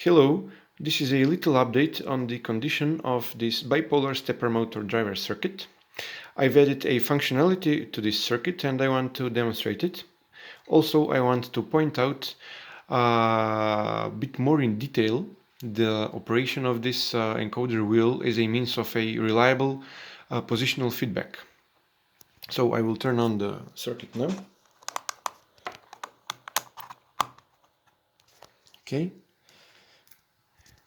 Hello, this is a little update on the condition of this bipolar stepper motor driver circuit. I've added a functionality to this circuit and I want to demonstrate it. Also, I want to point out a bit more in detail the operation of this encoder wheel as a means of a reliable positional feedback. So I will turn on the circuit now. Okay.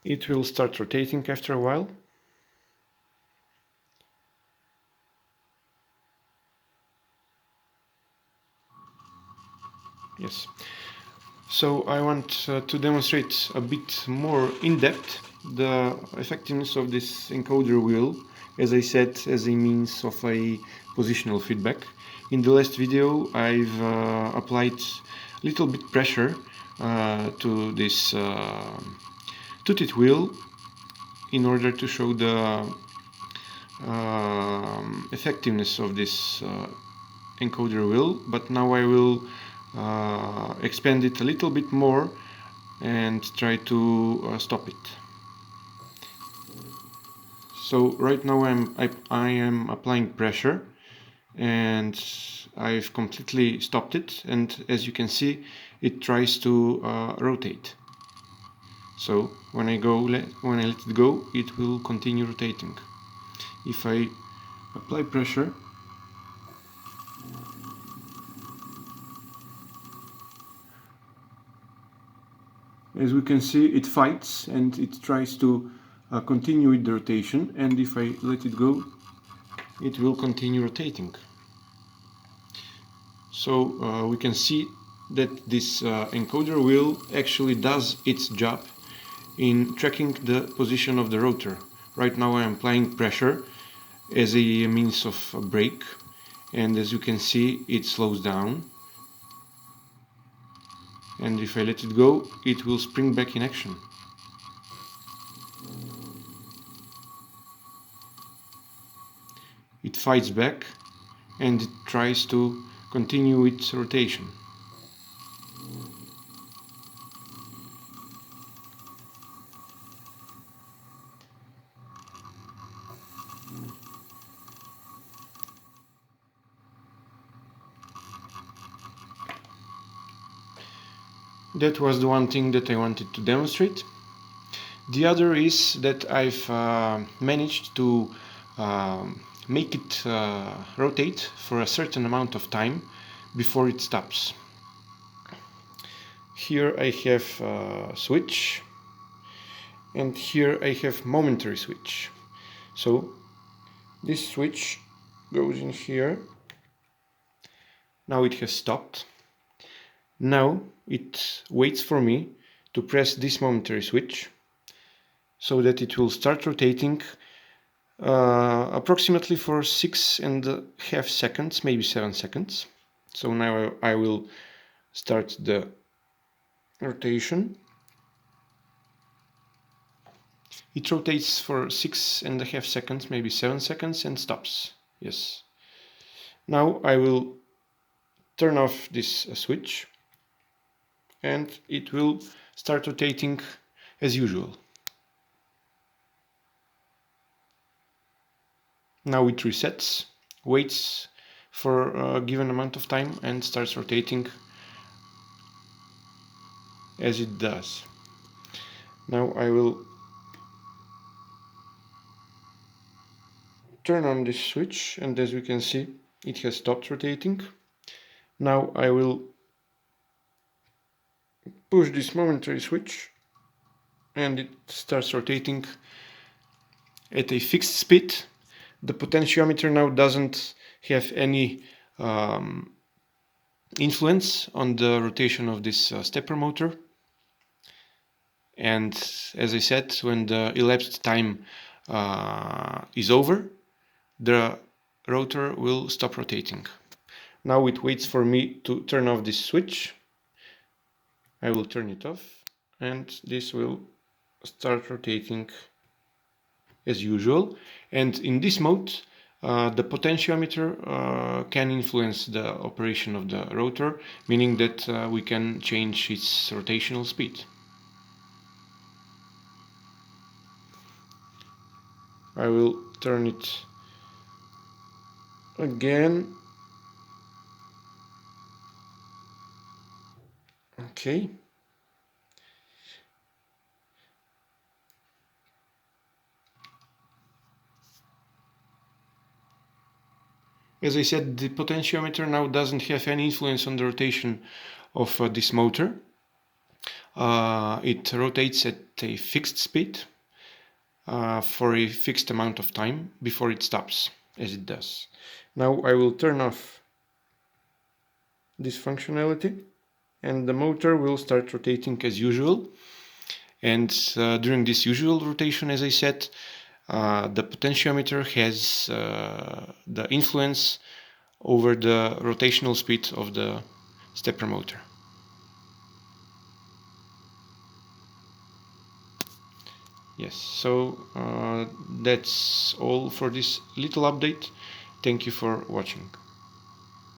It will start rotating after a while. Yes. So I want to demonstrate a bit more in depth the effectiveness of this encoder wheel, as I said, as a means of a positional feedback. In the last video I've applied a little bit pressure to this toothed wheel in order to show the effectiveness of this encoder wheel, but now I will expand it a little bit more and try to stop it. So right now I am applying pressure and I've completely stopped it, and as you can see it tries to rotate. So when I let it go, it will continue rotating. If I apply pressure, as we can see, it fights and it tries to continue with the rotation, and if I let it go, it will continue rotating. So we can see that this encoder wheel actually does its job in tracking the position of the rotor. Right now I am applying pressure as a means of a brake, and as you can see it slows down, and if I let it go, it will spring back in action. It fights back and it tries to continue its rotation. That was the one thing that I wanted to demonstrate. The other is that I've managed to make it rotate for a certain amount of time before it stops. Here I have a switch, and here I have momentary switch. So this switch goes in here. Now it has stopped. Now it waits for me to press this momentary switch so that it will start rotating approximately for 6.5 seconds, maybe 7 seconds. So now I will start the rotation. It rotates for 6.5 seconds, maybe 7 seconds, and stops. Yes. Now I will turn off this switch and it will start rotating as usual. Now it resets, waits for a given amount of time and starts rotating as it does. Now I will turn on this switch, and as we can see it has stopped rotating. Now I will push this momentary switch and it starts rotating at a fixed speed. The potentiometer now doesn't have any influence on the rotation of this stepper motor, and as I said, when the elapsed time is over, the rotor will stop rotating. Now it waits for me to turn off this switch. I will turn it off and this will start rotating as usual. And in this mode the potentiometer can influence the operation of the rotor, meaning that we can change its rotational speed. I will turn it again. Okay. As I said, the potentiometer now doesn't have any influence on the rotation of this motor. It rotates at a fixed speed for a fixed amount of time before it stops, as it does. Now I will turn off this functionality and the motor will start rotating as usual. And during this usual rotation, as I said, the potentiometer has the influence over the rotational speed of the stepper motor. Yes, so that's all for this little update. Thank you for watching.